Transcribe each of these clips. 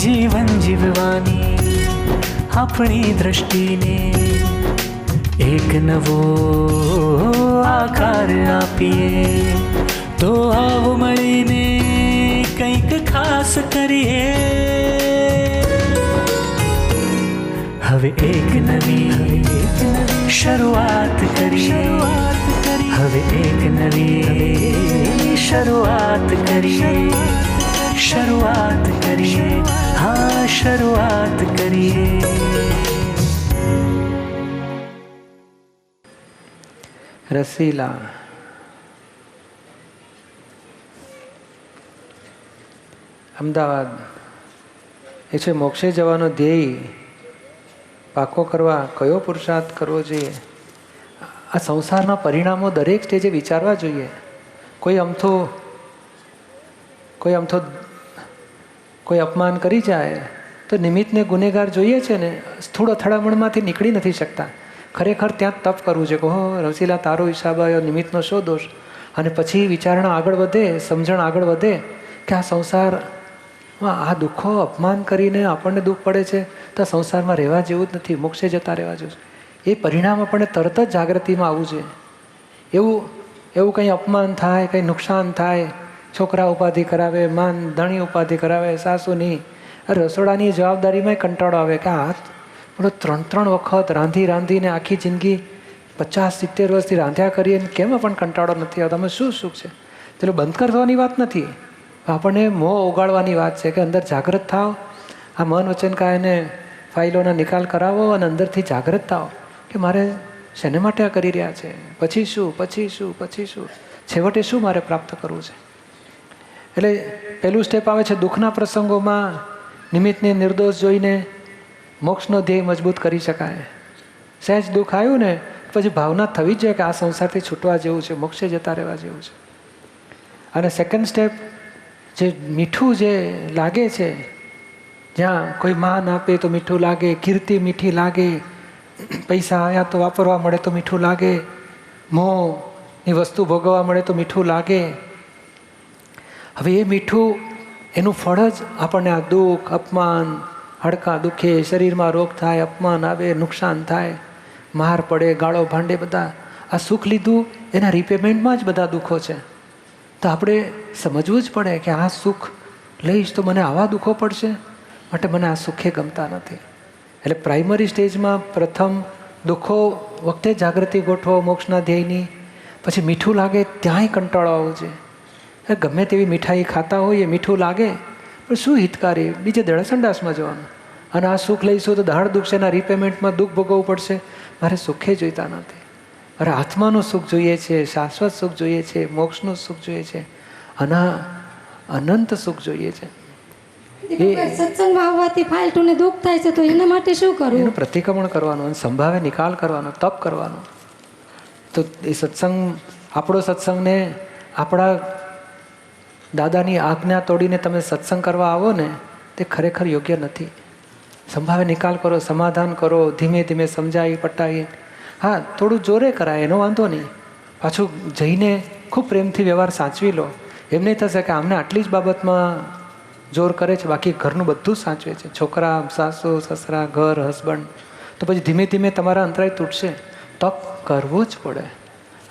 જીવન જીવવાની આપણી દ્રષ્ટિને એક નવો આકાર આપીએ. તો આવો મળીને કંઈક ખાસ કરીએ. હવે એક નવી શરૂઆત કરીએ. હવે એક નવી શરૂઆત કરીએ. શરૂઆત કરીએ. હા, શરૂઆત કરીએ. રસીલા અમદાવાદ એ છે મોક્ષે જવાનો ધ્યેય પાકો કરવા કયો પુરુષાર્થ કરવો જોઈએ? આ સંસારના પરિણામો દરેક સ્ટેજે વિચારવા જોઈએ. કોઈ અપમાન કરી જાય તો નિમિત્તને ગુનેગાર જોઈએ છે ને, સ્થૂળ અથડામણમાંથી નીકળી નથી શકતા. ખરેખર ત્યાં તપ કરવું છે કે હો રસીલા, તારો હિસાબ આવ્યો, નિમિત્તનો શો દોષ? અને પછી વિચારણા આગળ વધે, સમજણ આગળ વધે કે આ સંસારમાં આ દુઃખો અપમાન કરીને આપણને દુઃખ પડે છે તો સંસારમાં રહેવા જેવું જ નથી, મોક્ષે જતા રહેવા જેવું. એ પરિણામ આપણને તરત જ જાગૃતિમાં આવવું છે. એવું કંઈ અપમાન થાય, કંઈ નુકસાન થાય, છોકરા ઉપાધિ કરાવે, માન ધણી ઉપાધિ કરાવે, સાસુની રસોડાની જવાબદારીમાં કંટાળો આવે કે આ 3 વખત રાંધીને આખી જિંદગી 50-70 વર્ષથી રાંધ્યા કરીએ કેમ પણ કંટાળો નથી આવતો? તમે શું સુખ છે? ચલો, બંધ કરવાની વાત નથી, આપણને મોહ ઓગાળવાની વાત છે કે અંદર જાગૃત થાવ. આ મન વચન કાયને ફાઇલોના નિકાલ કરાવો અને અંદરથી જાગૃત થાવ કે મારે શેને માટે આ કરી રહ્યા છે, પછી શું, છેવટે શું મારે પ્રાપ્ત કરવું છે. એટલે પહેલું સ્ટેપ આવે છે દુઃખના પ્રસંગોમાં નિમિત્તને નિર્દોષ જોઈને મોક્ષનો ધ્યેય મજબૂત કરી શકાય. સહેજ દુઃખ આવ્યું ને પછી ભાવના થવી જ જોઈએ કે આ સંસારથી છૂટવા જેવું છે, મોક્ષે જતા રહેવા જેવું છે. અને સેકન્ડ સ્ટેપ, જે મીઠું જે લાગે છે, જ્યાં કોઈ માન આપે તો મીઠું લાગે, કીર્તિ મીઠી લાગે, પૈસા આવ્યા તો વાપરવા મળે તો મીઠું લાગે, મોહની વસ્તુ ભોગવવા મળે તો મીઠું લાગે. હવે એ મીઠું, એનું ફળ જ આપણને આ દુઃખ, અપમાન, હડકા દુખે, શરીરમાં રોગ થાય, અપમાન આવે, નુકસાન થાય, માર પડે, ગાળો ભાંડે, બધા આ સુખ લીધું એના રિપેમેન્ટમાં જ બધા દુઃખો છે. તો આપણે સમજવું જ પડે કે આ સુખ લઈશ તો મને આવા દુઃખો પડશે, માટે મને આ સુખે ગમતા નથી. એટલે પ્રાઇમરી સ્ટેજમાં પ્રથમ દુઃખો વખતે જાગૃતિ ગોઠવો મોક્ષના ધ્યેયની. પછી મીઠું લાગે ત્યાંય કંટાળો આવવો છે. ગમે તેવી મીઠાઈ ખાતા હોઈએ, મીઠું લાગે પણ શું હિતકારી, બીજે દડે સંડાસમાં જવાનું. અને આ સુખ લઈશું તો દાળ દુખશે, એના રિપેમેન્ટમાં દુઃખ ભોગવવું પડશે. મારે સુખે જોઈતા નથી. અરે આત્માનું સુખ જોઈએ છે, શાશ્વત સુખ જોઈએ છે, મોક્ષનું સુખ જોઈએ છે, અનંત સુખ જોઈએ છે. સત્સંગમાં આવવાથી ફાલતુને દુઃખ થાય છે તો એના માટે શું કરવું? એનું પ્રતિક્રમણ કરવાનું અને સંભાવે નિકાલ કરવાનો, તપ કરવાનો. તો એ સત્સંગ, આપણો સત્સંગને આપણા દાદાની આજ્ઞા તોડીને તમે સત્સંગ કરવા આવો ને તે ખરેખર યોગ્ય નથી. સંભાવે નિકાલ કરો, સમાધાન કરો, ધીમે ધીમે સમજાવી પટાવી. હા, થોડું જોરે કરાય, એનો વાંધો નહીં. પાછું જઈને ખૂબ પ્રેમથી વ્યવહાર સાચવી લો. એમ નહીં થશે કે આમને આટલી જ બાબતમાં જોર કરે છે, બાકી ઘરનું બધું જ સાચવે છે, છોકરા, સાસુ, સસરા, ઘર, હસબન્ડ. તો પછી ધીમે ધીમે તમારા અંતરાય તૂટશે. તપ કરવું જ પડે.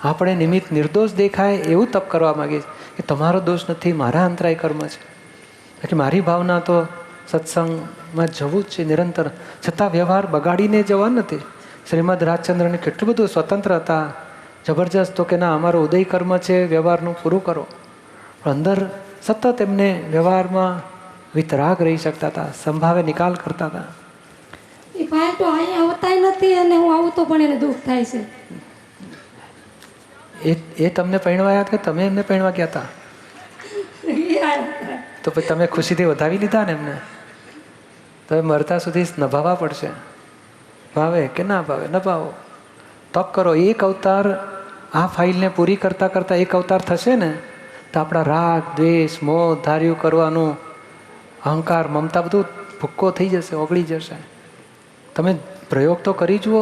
આપણે નિમિત્ત નિર્દોષ દેખાય એવું તપ કરવા માગીએ કે તમારો દોષ નથી, મારા અંતરાય કર્મ છે. એટલે મારી ભાવના તો સત્સંગમાં જવું જ છે નિરંતર. છતાં વ્યવહાર બગાડીને જવા નથી. શ્રીમદ રાજચંદ્રને કેટલું બધું સ્વતંત્ર હતા, જબરજસ્ત. તો કે ના, અમારો ઉદય કર્મ છે, વ્યવહારનું પૂરું કરો. પણ અંદર સતત એમને વ્યવહારમાં વિતરાગ રહી શકતા હતા, સંભાવે નિકાલ કરતા હતા. એ ભાઈ તો અહીંયા આવતા નથી અને હું આવું તો પણ એને દુઃખ થાય છે. એ તમને પૈણવાયા કે તમે એમને પૈણવા ગયા હતા? તો પછી તમે ખુશીથી વધાવી લીધા ને એમને. તમે મરતા સુધી નભાવવા પડશે. ભાવે કે ના ભાવે, નભાવો. તપ કરો. એક અવતાર આ ફાઇલને પૂરી કરતા કરતા એક અવતાર થશે ને તો આપણા રાગ, દ્વેષ, મોહ, ધાર્યું કરવાનું, અહંકાર, મમતા બધું ભૂક્કો થઈ જશે, ઓગળી જશે. તમે પ્રયોગ તો કરી જુઓ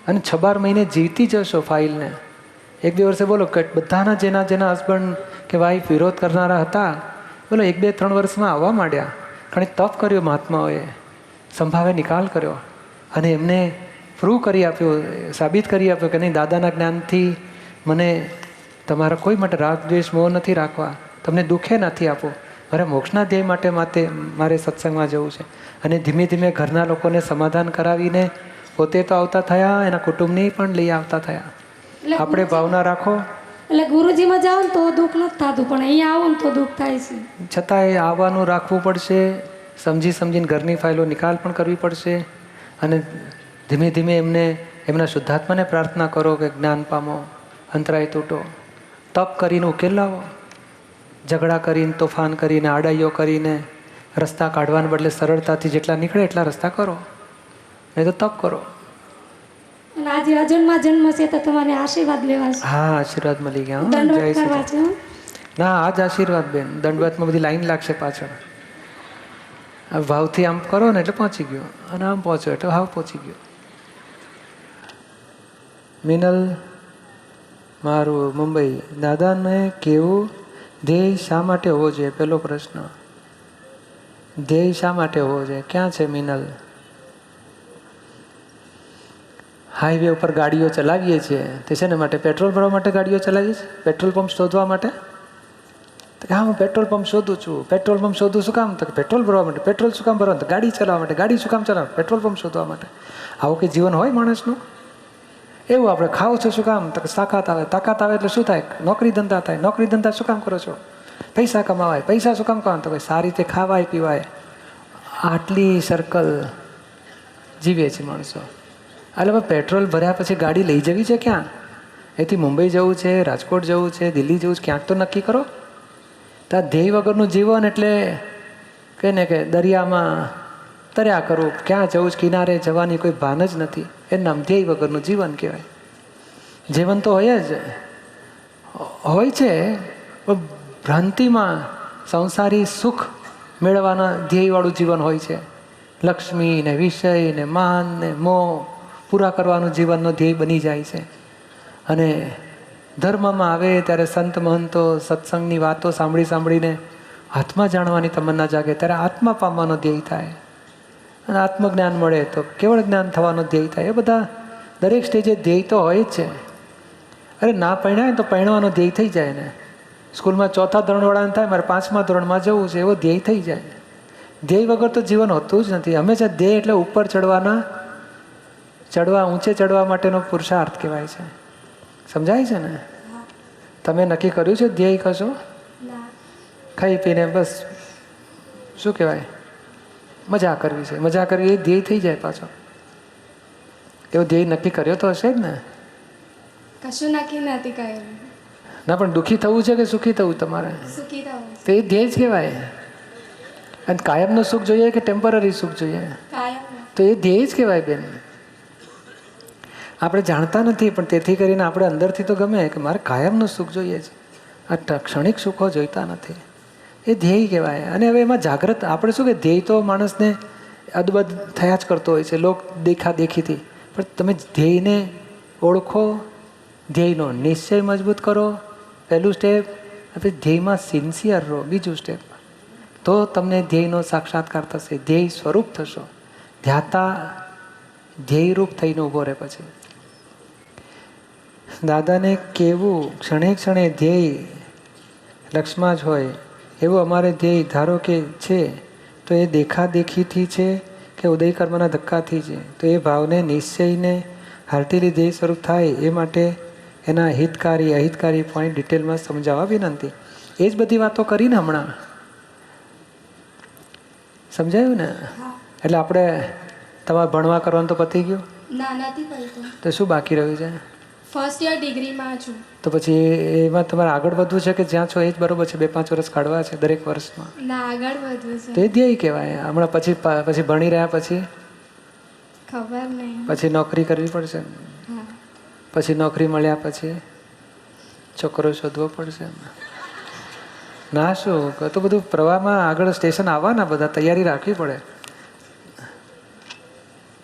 અને 6-12 મહિને જીવતી જશો ફાઇલને. 1-2 વર્ષે બોલો કે બધાના જેના હસબન્ડ કે વાઈફ વિરોધ કરનારા હતા, બોલો 1-2-3 વર્ષમાં આવવા માંડ્યા. ઘણી તપ કર્યો મહાત્માઓએ, સંભાવે નિકાલ કર્યો અને એમને પ્રૂવ કરી આપ્યો, સાબિત કરી આપ્યો કે નહીં, દાદાના જ્ઞાનથી મને તમારા કોઈ માટે રાગ દ્વેષ મોહ નથી રાખવા, તમને દુઃખે નથી આપો, મારે મોક્ષના ધ્યેય માટે મારે સત્સંગમાં જવું છે. અને ધીમે ધીમે ઘરના લોકોને સમાધાન કરાવીને પોતે તો આવતા થયા, એના કુટુંબની પણ લઈ આવતા થયા. આપણે ભાવના રાખો. એટલે ગુરુજીમાં જાઓ ને તો દુઃખ નથી થતું, પણ અહીંયા આવો ને તો દુઃખ થાય છે. છતાંય આવવાનું રાખવું પડશે, સમજી સમજીને ઘરની ફાઇલો નિકાલ પણ કરવી પડશે. અને ધીમે ધીમે એમને એમના શુદ્ધાત્માને પ્રાર્થના કરો કે જ્ઞાન પામો, અંતરાય તૂટો. તપ કરીને ઉકેલ લાવો. ઝઘડા કરીને, તોફાન કરીને, આડાઈઓ કરીને રસ્તા કાઢવાને બદલે સરળતાથી જેટલા નીકળે એટલા રસ્તા કરો, નહીં તો તપ કરો. અને આજે અજન્મા જન્મ છે તો તમારે આશીર્વાદ લેવા છે. હા, આશીર્વાદ મળી ગયા. દંડવત કરવા છે. ના, આ જ આશીર્વાદ બેન. દંડવતમાં બધી લાઈન લાગશે પાછળ. ભાવથી આમ કરો ને એટલે પહોંચી ગયો, અને આમ પહોંચ્યો એટલે ભાવ પહોંચી ગયો. મિનલ મારું મુંબઈ, દાદાને કેવું ધ્યેય શા માટે હોવો જોઈએ? પહેલો પ્રશ્ન, ધ્યેય શા માટે હોવો જોઈએ? ક્યાં છે મિનલ? હાઈવે ઉપર ગાડીઓ ચલાવીએ છીએ તે છે ને માટે પેટ્રોલ ભરવા માટે ગાડીઓ ચલાવીએ છીએ? પેટ્રોલ પંપ શોધવા માટે? હા, હું પેટ્રોલ પંપ શોધું છું. પેટ્રોલ પંપ શોધું શું કામ? તો પેટ્રોલ ભરવા માટે. પેટ્રોલ શું કામ ભરવાનું? ગાડી ચલાવવા માટે. ગાડી શું કામ ચલાવવા? પેટ્રોલ પંપ શોધવા માટે. આવું કે જીવન હોય માણસનું? એવું આપણે ખાવ છો શું કામ? તો તાકાત આવે. તાકાત આવે એટલે શું થાય? નોકરી ધંધા થાય. નોકરી ધંધા શું કામ કરો છો? પૈસા કમાવાય. પૈસા શું કામ કમાવા? તો ભાઈ સારી રીતે ખાવાય પીવાય. આટલી સર્કલ જીવે છે માણસો. એટલે પેટ્રોલ ભર્યા પછી ગાડી લઈ જવી છે ક્યાં? એથી મુંબઈ જવું છે, રાજકોટ જવું છે, દિલ્હી જવું છે, ક્યાંક તો નક્કી કરો. તો આ ધ્યેય વગરનું જીવન એટલે કહે ને કે દરિયામાં તર્યા કરવું, ક્યાં જવું છે, કિનારે જવાની કોઈ ભાન જ નથી. એનું નામ ધ્યેય વગરનું જીવન કહેવાય. જીવન તો હોય જ હોય છે, પણ ભ્રાંતિમાં સંસારી સુખ મેળવવાના ધ્યેયવાળું જીવન હોય છે. લક્ષ્મી ને વિષય ને માન ને મોહ પૂરા કરવાનું જીવનનો ધ્યેય બની જાય છે. અને ધર્મમાં આવે ત્યારે સંત મહંતો સત્સંગની વાતો સાંભળીને આત્મા જાણવાની તમન્ના જાગે ત્યારે આત્મા પામવાનો ધ્યેય થાય. અને આત્મજ્ઞાન મળે તો કેવળ જ્ઞાન થવાનો ધ્યેય થાય. એ બધા દરેક સ્ટેજે ધ્યેય તો હોય જ છે. અરે ના પરણાય તો પરણવાનો ધ્યેય થઈ જાય ને. સ્કૂલમાં 4થા ધોરણવાળાને થાય મારે 5મા ધોરણમાં જવું છે, એવો ધ્યેય થઈ જાય. ધ્યેય વગર તો જીવન હોતું જ નથી. હંમેશા ધ્યેય એટલે ઉપર ઊંચે ચડવા માટેનો પુરુષાર્થ કહેવાય છે. સમજાય છે ને? તમે નક્કી કર્યું છે ધ્યેય કશો? ખાઈ પીને બસ શું કહેવાય મજા કરવી છે. મજા કરવી એ ધ્યેય થઈ જાય પાછો. એવો ધ્યેય નક્કી કર્યો તો હશે જ ને? કશું નક્કી નથી કર્યું. ના, પણ દુઃખી થવું છે કે સુખી થવું તમારે? સુખી થવું. તો એ ધ્યેય જ કહેવાય. અને કાયમનું સુખ જોઈએ કે ટેમ્પરરી સુખ જોઈએ? કાયમ. તો એ ધ્યેય જ કહેવાય બેન. આપણે જાણતા નથી, પણ તેથી કરીને આપણે અંદરથી તો ગમે કે મારે કાયમનું સુખ જોઈએ છે. આ ક્ષણિક સુખો જોઈતા નથી. એ ધ્યેય કહેવાય. અને હવે એમાં જાગૃત આપણે શું કે ધ્યેય તો માણસને અદબદ થયા જ કરતો હોય છે, લોક દેખાદેખીથી. પણ તમે ધ્યેયને ઓળખો, ધ્યેયનો નિશ્ચય મજબૂત કરો, પહેલું સ્ટેપ. હવે ધ્યેયમાં સિન્સિયર રહો, બીજું સ્ટેપ. તો તમને ધ્યેયનો સાક્ષાત્કાર થશે, ધ્યેય સ્વરૂપ થશો. ધ્યાતા ધ્યેયરૂપ થઈને ઊભો રહે. પછી દાદાને કેવું ક્ષણે ક્ષણે ધ્યેય લક્ષ્યમાં જ હોય એવું અમારે ધ્યેય ધારો કે છે તો એ દેખાદેખીથી છે કે ઉદય કર્મના ધક્કાથી છે. તો એ ભાવને નિશ્ચયને હાર્ટીલી ધ્યેય સ્વરૂપ થાય એ માટે એના હિતકારી અહિતકારી પોઈન્ટ ડિટેલમાં સમજાવવા વિનંતી. એ જ બધી વાતો કરીને હમણાં સમજાયું ને? એટલે આપણે તમારે ભણવા કરવાનું તો પતી ગયું? ના, નથી પડતું. તો શું બાકી રહ્યું છે? ફર્સ્ટ યર ડિગ્રીમાં છું. તો પછી એમાં તમારે આગળ વધવું છે કે જ્યાં છો એ જ બરોબર છે? 2-5 વર્ષ કાઢવા છે દરેક વર્ષમાં? ના, આગળ વધવું છે. તો એ ધ્યેય કહેવાય. હમણાં પછી ભણી રહ્યા પછી ખબર નહીં. પછી નોકરી કરવી પડશે. પછી નોકરી મળ્યા પછી છોકરો શોધવો પડશે. ના શું તો બધું પ્રવાહમાં આગળ સ્ટેશન આવવાના બધા તૈયારી રાખવી પડે.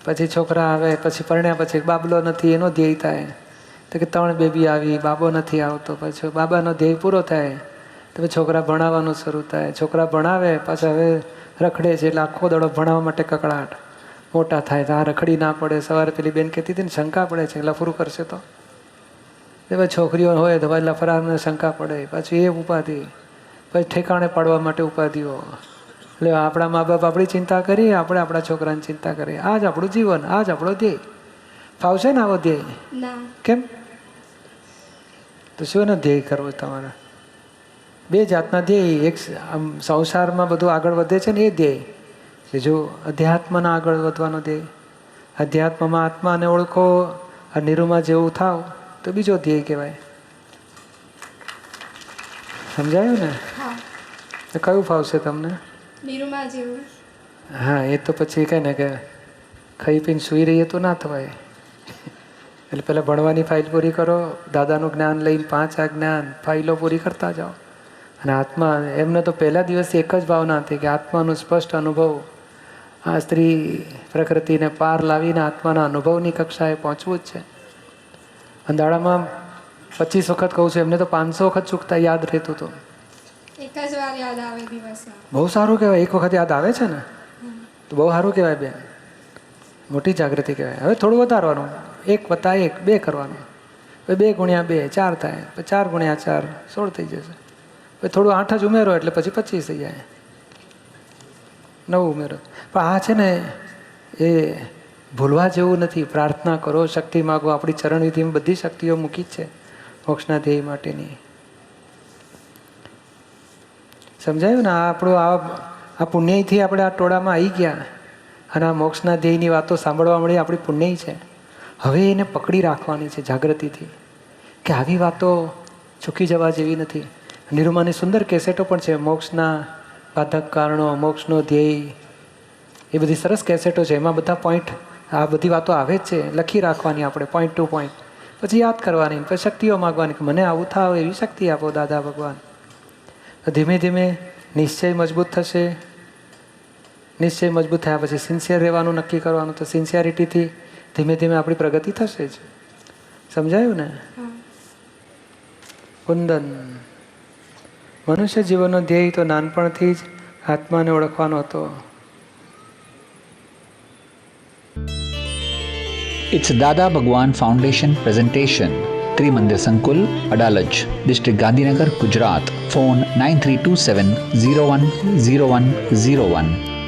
પછી છોકરા આવે, પછી પરણ્યા પછી બાબલો નથી એનો ધ્યેય થાય. તો કે 3 બેબી આવી, બાબો નથી આવતો. પછી બાબાનો ધ્યેય પૂરો થાય તો છોકરા ભણાવવાનું શરૂ થાય, છોકરા ભણાવે પાછા હવે રખડે છે એટલે આખો દડો ભણાવવા માટે કકળાટ. મોટા થાય તો આ રખડી ના પડે. સવારે પેલી બેન કહેતી હતી ને શંકા પડે છે લફરું કરશે તો ભાઈ છોકરીઓ હોય તો ભાઈ લફરાને શંકા પડે, પછી એ ઉપાધિ, પછી ઠેકાણે પાડવા માટે ઉપાધિઓ. એટલે આપણા મા બાપ આપણી ચિંતા કરીએ, આપણે આપણા છોકરાની ચિંતા કરીએ. આ જ આપણું જીવન, આ જ આપણો ધ્યેય. ફાવશે ને આવો ધ્યેય? કેમ? તો શું એનો ધ્યેય કરવો તમારે? બે જાતના ધ્યેય. એક આમ સંસારમાં બધું આગળ વધે છે ને એ ધ્યેય. બીજું અધ્યાત્મના આગળ વધવાનો ધ્યેય. અધ્યાત્મમાં આત્માને ઓળખો, આ નિરૂમાં જેવું થાવ તો બીજો ધ્યેય કહેવાય. સમજાયું ને? તો કયું ફાવશે તમને? નિરૂમાં જેવું. હા, એ તો પછી કહે ને કે ખાઈ પીને સૂઈ રહીએ તો ના થવાય. એટલે પહેલાં ભણવાની ફાઇલ પૂરી કરો, દાદાનું જ્ઞાન લઈને 5 આ જ્ઞાન ફાઇલો પૂરી કરતા જાઓ. અને આત્મા એમને તો પહેલા દિવસથી એક જ ભાવના હતી કે આત્માનો સ્પષ્ટ અનુભવ, આ સ્ત્રી પ્રકૃતિને પાર લાવીને આત્માના અનુભવની કક્ષાએ પહોંચવું જ છે. અંધાડામાં 25 વખત કહું છું, એમને તો 500 વખત ચૂકતા યાદ રહેતું હતું. એક જ વાર યાદ આવે દિવસમાં. બહુ સારું કહેવાય. એક વખત યાદ આવે છે ને તો બહુ સારું કહેવાય બેન, મોટી જાગૃતિ કહેવાય. હવે થોડું વધારવાનું, 1 + 1 2 કરવાનું. હવે 2 × 2 4 થાય, પછી 4 × 4 16 થઈ જશે. પછી થોડું 8 જ ઉમેરો એટલે પછી 25 થઈ જાય. 9 ઉમેરો. પણ આ છે ને એ ભૂલવા જેવું નથી. પ્રાર્થના કરો, શક્તિ માગો. આપણી ચરણવિધિમાં બધી શક્તિઓ મૂકી જ છે મોક્ષના ધ્યેય માટેની. સમજાયું ને? આ આપણું આ પુણ્યથી આપણે આ ટોળામાં આવી ગયા અને આ મોક્ષના ધ્યેયની વાતો સાંભળવા મળી, આપણી પુણ્ય છે. હવે એને પકડી રાખવાની છે જાગૃતિથી કે આવી વાતો ચૂકી જવા જેવી નથી. નિરૂમાની સુંદર કેસેટો પણ છે, મોક્ષના બાધક કારણો, મોક્ષનો ધ્યેય, એ બધી સરસ કેસેટો છે. એમાં બધા પોઈન્ટ, આ બધી વાતો આવે જ છે. લખી રાખવાની આપણે પોઈન્ટ ટુ પોઈન્ટ, પછી યાદ કરવાની, પછી શક્તિઓ માગવાની કે મને આવું થાવ એવી શક્તિ આપો દાદા ભગવાન. ધીમે ધીમે નિશ્ચય મજબૂત થશે. નિશ્ચય મજબૂત થયા પછી સિન્સિયર રહેવાનું નક્કી કરવાનું. તો સિન્સિયરિટીથી ધીમે ધીમે આપણી પ્રગતિ થશે જ. સમજાયું ને? કુંદન મનુષ્ય જીવનનો ધ્યેય તો નાનપણથી જ આત્માને ઓળખવાનો હતો. It's Dada Bhagwan Foundation presentation. Trimandir Sankul, Adalaj, District Gandhinagar, Gujarat. Phone 9327 010101.